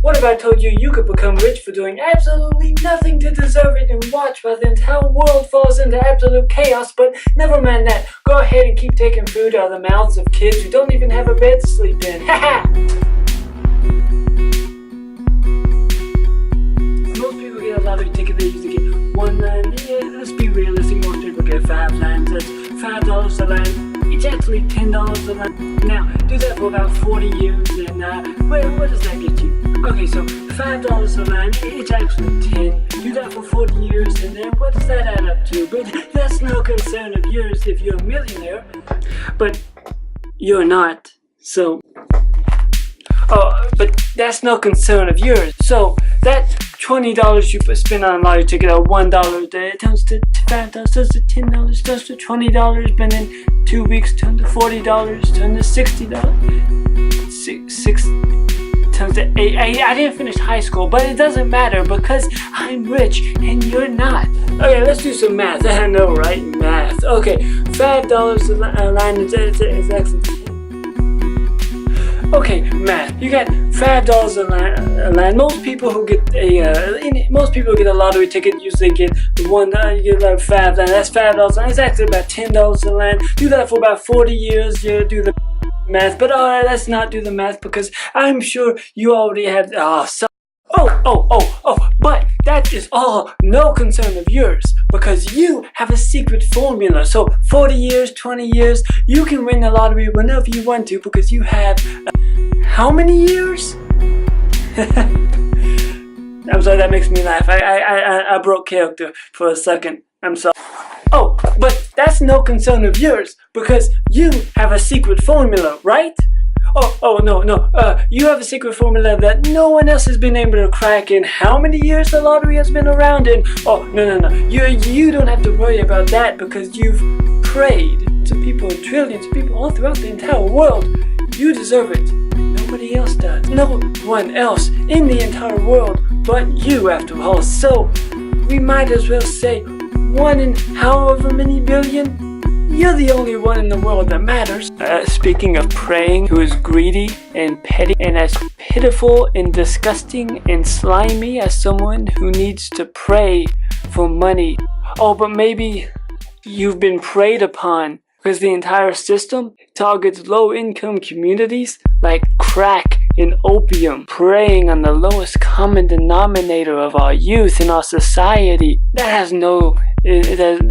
What if I told you you could become rich for doing absolutely nothing to deserve it and watch while the entire world falls into absolute chaos? But never mind that. Go ahead and keep taking food out of the mouths of kids who don't even have a bed to sleep in. Haha! Most people get a lottery ticket, they usually get one line. Yeah, let's be realistic, most people get 5 lines. That's $5 a line. It's actually $10 a line. Now, do that for about 40 years and what does that get you? Okay, so $5 a line, it's actually 10. Do that for 40 years and then what does that add up to? But that's no concern of yours if you're a millionaire. But you're not, so... Oh, but that's no concern of yours. So that $20 you spend on a lottery ticket, or $1, it turns to $5, turns to $10, turns to $20, but in 2 weeks turns to $40, turns to $60, six turns to 8. I didn't finish high school, but it doesn't matter because I'm rich and you're not. Okay, let's do some math. I know, right? Math. Okay, $5 a line is actually. Okay, math. You got $5 a line. Most people who get a lottery ticket usually get the one. You get like 5 line. That's $5 a line. It's actually about $10 a line. Do that for about 40 years. You do the math. But alright, let's not do the math because I'm sure you already have. But that is all no concern of yours because you have a secret formula. So 40 years, 20 years, you can win the lottery whenever you want to because you have how many years? I'm sorry, that makes me laugh. I broke character for a second. I'm sorry. Oh, but that's no concern of yours because you have a secret formula, right? No. You have a secret formula that no one else has been able to crack in how many years the lottery has been around in. Oh, no. You don't have to worry about that because you've prayed to people, trillions of people all throughout the entire world. You deserve it. Nobody else does. No one else in the entire world but you, after all. So, we might as well say 1 in however many billion. You're the only one in the world that matters. Speaking of praying, who is greedy and petty and as pitiful and disgusting and slimy as someone who needs to pray for money. Oh, but maybe you've been preyed upon because the entire system targets low-income communities like crack and opium, preying on the lowest common denominator of our youth in our society. That has no... That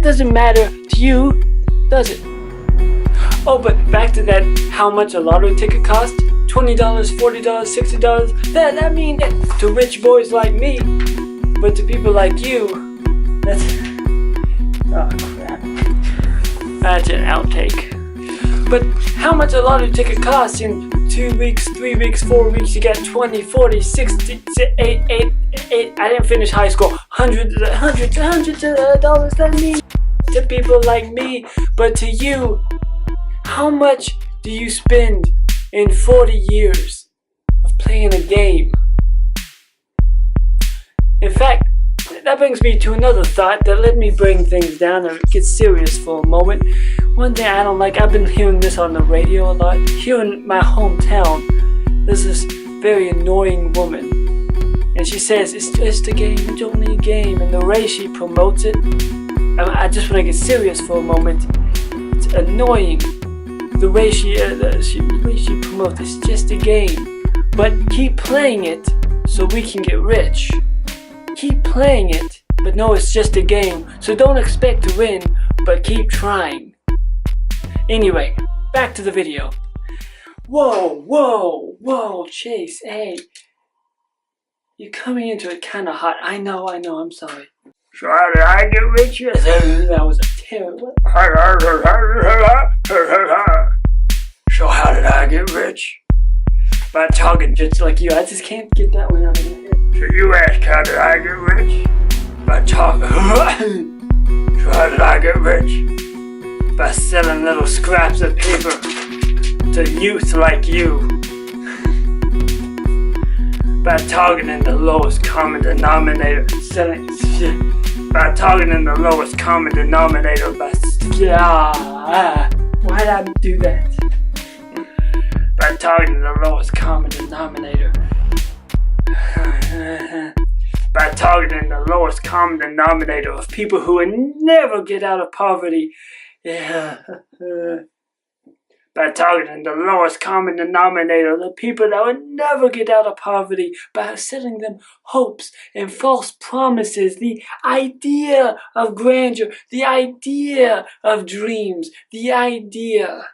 doesn't matter to you, does it? Oh, but back to that, how much a lottery ticket costs? $20, $40, $60. That means to rich boys like me, but to people like you, that's... Oh, crap. That's an outtake. But how much a lottery ticket costs in 2 weeks, 3 weeks, 4 weeks? You got 20, 40, 60, 8. I didn't finish high school. Hundreds of dollars. That means to people like me, but to you, how much do you spend in 40 years of playing a game? In fact, that brings me to another thought that let me bring things down and get serious for a moment. One thing I don't like, I've been hearing this on the radio a lot. Here in my hometown, there's this very annoying woman. And she says, it's just a game, it's only a game. And the way she promotes it, I just want to get serious for a moment. It's annoying. The way she promotes it's just a game. But keep playing it so we can get rich. Keep playing it, but no, it's just a game. So don't expect to win, but keep trying. Anyway, back to the video. Whoa, Chase, hey. You're coming into it kind of hot. I know, I'm sorry. So how did I get rich? That was a terrible... So how did I get rich? By talking just like you. I just can't get that one out of my head. So you asked how did I get rich? By talking. So how did I get rich? By selling little scraps of paper to youth like you. By targeting the lowest common denominator. By targeting the lowest common denominator. Why'd I do that? By targeting the lowest common denominator. denominator. By targeting the lowest common denominator of people who would never get out of poverty. By targeting the lowest common denominator, the people that would never get out of poverty, by selling them hopes and false promises, the idea of grandeur, the idea of dreams, the idea,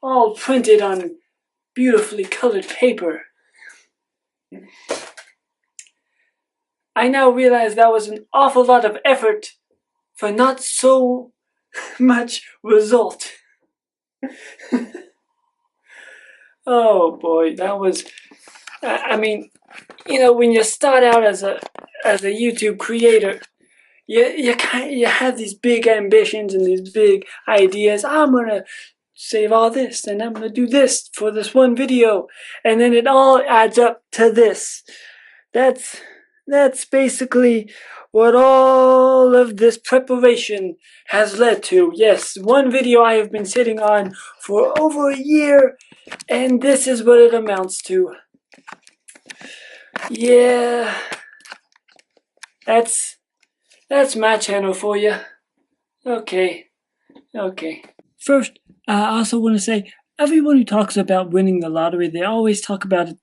all printed on beautifully colored paper. I now realize that was an awful lot of effort for not so much result. Oh boy, that was, I mean, you know, when you start out as a YouTube creator, you have these big ambitions and these big ideas. I'm gonna save all this and I'm gonna do this for this one video, and then it all adds up to this. That's basically what all of this preparation has led to. Yes, one video I have been sitting on for over a year, and this is what it amounts to. Yeah, that's my channel for you. Okay. First, I also want to say, everyone who talks about winning the lottery, they always talk about it.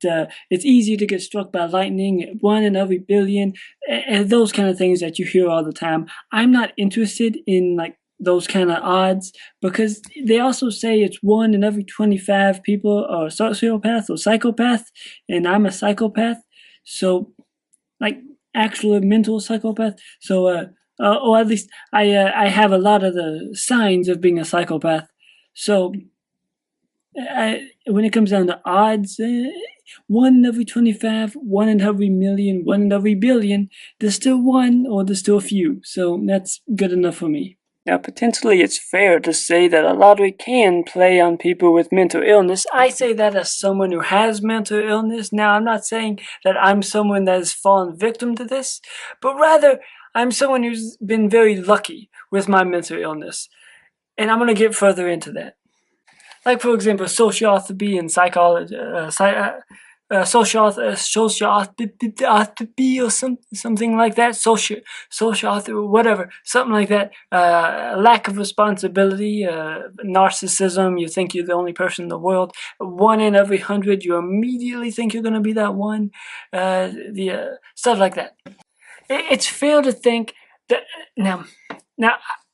It's easy to get struck by lightning, 1 in every billion, and those kind of things that you hear all the time. I'm not interested in like those kind of odds, because they also say it's 1 in every 25 people are sociopath or psychopath, and I'm a psychopath, so like actual mental psychopath. So or at least I have a lot of the signs of being a psychopath. So when it comes down to odds, 1 in every 25, 1 in every million, 1 in every billion, there's still one or there's still a few. So that's good enough for me. Now, potentially it's fair to say that a lottery can play on people with mental illness. I say that as someone who has mental illness. Now, I'm not saying that I'm someone that has fallen victim to this, but rather I'm someone who's been very lucky with my mental illness. And I'm going to get further into that. Like, for example, sociopathy and psychology, sociopathy or something like that, sociopathy, whatever, something like that, lack of responsibility, narcissism, you think you're the only person in the world, 1 in every 100, you immediately think you're going to be that one, stuff like that. It's fair to think that, now,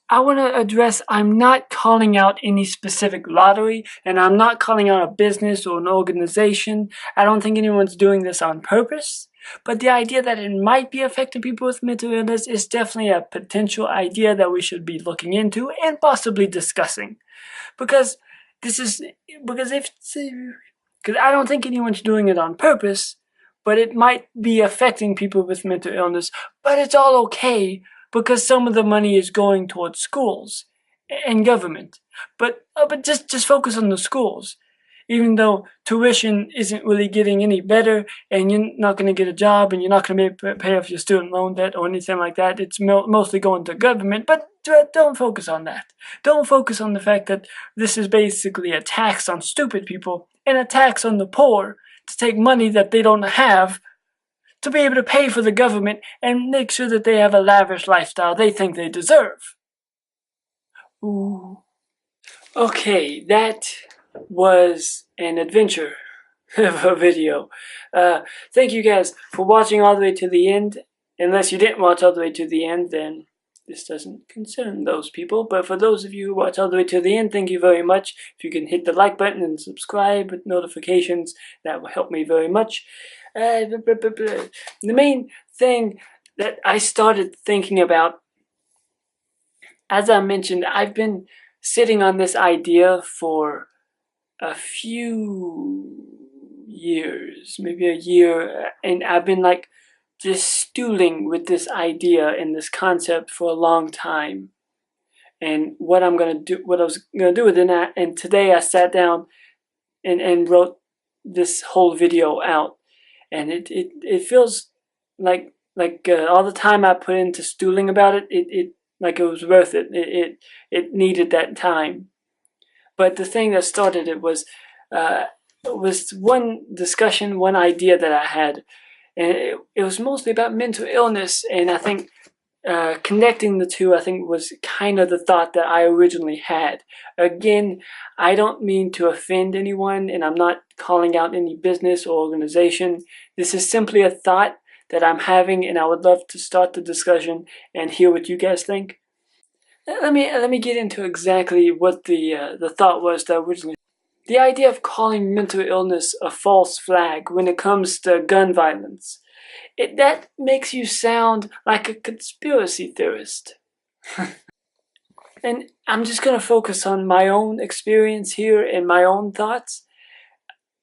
I want to address, I'm not calling out any specific lottery, and I'm not calling out a business or an organization. I don't think anyone's doing this on purpose, but the idea that it might be affecting people with mental illness is definitely a potential idea that we should be looking into and possibly discussing. Because I don't think anyone's doing it on purpose, but it might be affecting people with mental illness, but it's all okay, because some of the money is going towards schools and government. But just focus on the schools. Even though tuition isn't really getting any better, and you're not going to get a job, and you're not going to be able to pay off your student loan debt or anything like that, it's mostly going to government. But don't focus on that. Don't focus on the fact that this is basically a tax on stupid people and a tax on the poor to take money that they don't have to be able to pay for the government and make sure that they have a lavish lifestyle they think they deserve. Ooh. Okay, that was an adventure of a video. Thank you guys for watching all the way to the end. Unless you didn't watch all the way to the end, then this doesn't concern those people. But for those of you who watch all the way to the end, thank you very much. If you can hit the like button and subscribe with notifications, that will help me very much. The main thing that I started thinking about, as I mentioned, I've been sitting on this idea for a few years, maybe a year, and I've been like just stewing with this idea and this concept for a long time. And what I was gonna do with it, and today I sat down and wrote this whole video out. And it feels like all the time I put into stewing about it like it was worth it. It needed that time. But the thing that started it was was one discussion, one idea that I had, and it was mostly about mental illness, and I think connecting the two, I think, was kind of the thought that I originally had. Again, I don't mean to offend anyone, and I'm not calling out any business or organization. This is simply a thought that I'm having, and I would love to start the discussion and hear what you guys think. Let me get into exactly what the thought was that originally. The idea of calling mental illness a false flag when it comes to gun violence. That makes you sound like a conspiracy theorist. And I'm just going to focus on my own experience here and my own thoughts.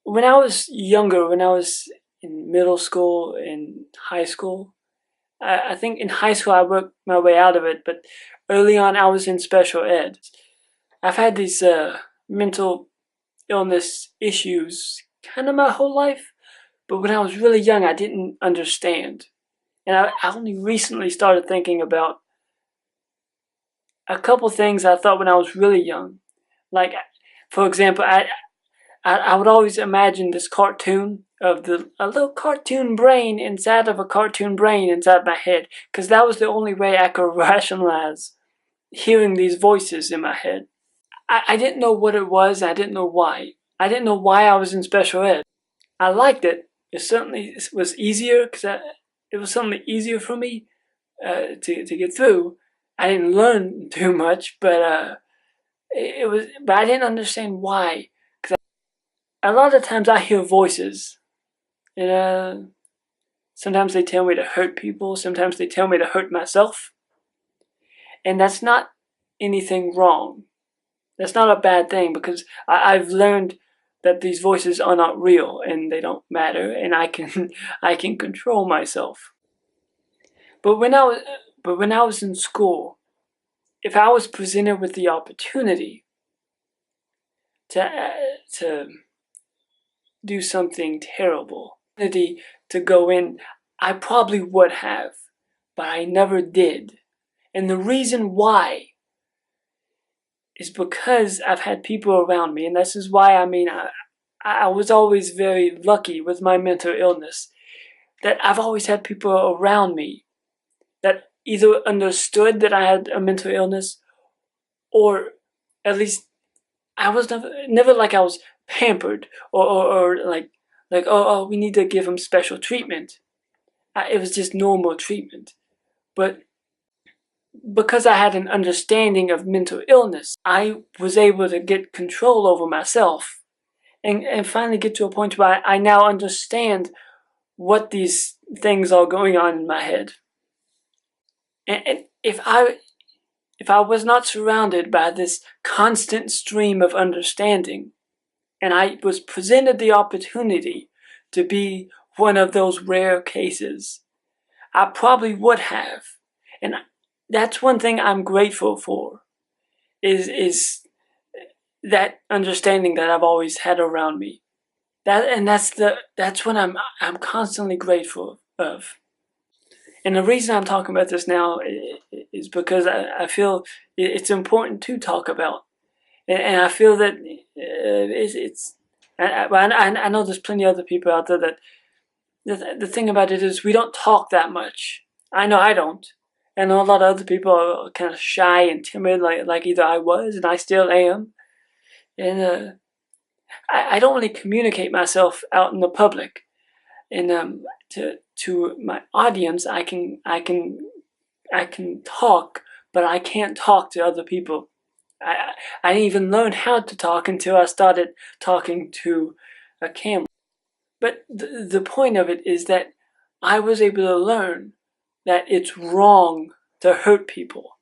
When I was younger, when I was in middle school and high school, I think in high school I worked my way out of it, but early on I was in special ed. I've had these mental illness issues kind of my whole life, but when I was really young I didn't understand. And I only recently started thinking about a couple things I thought when I was really young. Like, for example, I would always imagine this cartoon of a little cartoon brain inside of a cartoon brain inside my head, because that was the only way I could rationalize hearing these voices in my head. I didn't know what it was, I didn't know why. I didn't know why I was in special ed. I liked it. It certainly was easier, because it was something easier for me to get through. I didn't learn too much, but it was. But I didn't understand why. Because a lot of times I hear voices, and sometimes they tell me to hurt people. Sometimes they tell me to hurt myself, and that's not anything wrong. That's not a bad thing, because I've learned that these voices are not real and they don't matter, and I can control myself. But when I was in school, if I was presented with the opportunity to do something terrible, to go in, I probably would have, but I never did. And the reason why is because I've had people around me, and this is why I was always very lucky with my mental illness, that I've always had people around me that either understood that I had a mental illness, or at least I was never like I was pampered or like oh, we need to give him special treatment. It was just normal treatment. But because I had an understanding of mental illness, I was able to get control over myself and finally get to a point where I now understand what these things are going on in my head. And if I was not surrounded by this constant stream of understanding, and I was presented the opportunity to be one of those rare cases, I probably would have. And that's one thing I'm grateful for, is that understanding that I've always had around me. That's what I'm constantly grateful of. And the reason I'm talking about this now is because I feel it's important to talk about. And I feel that I know there's plenty of other people out there that the thing about it is we don't talk that much. I know I don't. And a lot of other people are kind of shy and timid, like either I was and I still am. And I don't really communicate myself out in the public. And to my audience, I can talk, but I can't talk to other people. I didn't even learn how to talk until I started talking to a camera. But the point of it is that I was able to learn that it's wrong to hurt people.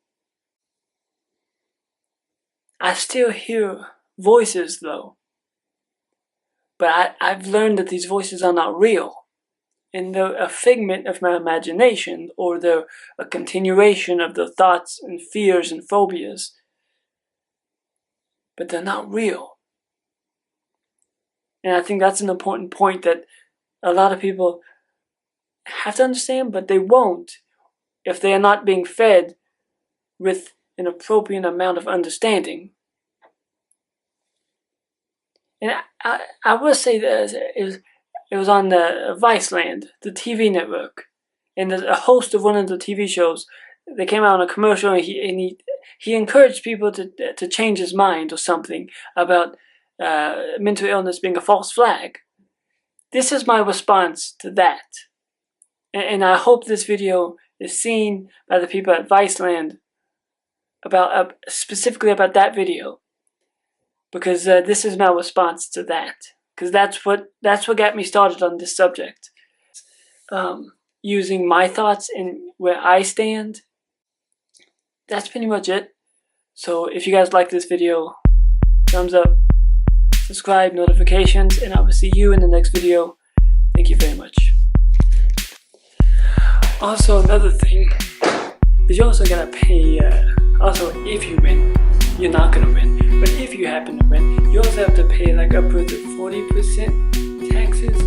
I still hear voices though, but I've learned that these voices are not real, and they're a figment of my imagination, or they're a continuation of the thoughts and fears and phobias, but they're not real. And I think that's an important point that a lot of people have to understand, but they won't if they are not being fed with an appropriate amount of understanding. And I will say that it was on the Viceland, the TV network, and a host of one of the TV shows. They came out on a commercial, and he encouraged people to change his mind or something about mental illness being a false flag. This is my response to that, and I hope this video is seen by the people at Viceland about specifically about that video, because this is my response to that, because that's what got me started on this subject. Using my thoughts and where I stand. That's pretty much it. So if you guys like this video, thumbs up, subscribe, notifications, and I will see you in the next video. Thank you very much. Also, another thing is you also gotta pay, also if you win, you're not gonna win, but if you happen to win, you also have to pay like upwards of 40% taxes,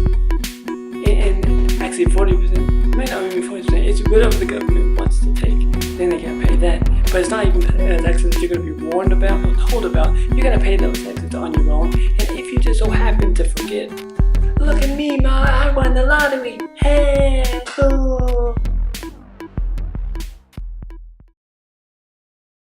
and actually 40%, might not even be 40%, it's whatever the government wants to take, then they gotta pay that. But it's not even taxes that you're gonna be warned about or told about, you're gonna pay those taxes on your own, and if you just so happen to forget, look at me, ma, I won the lottery, hey, cool.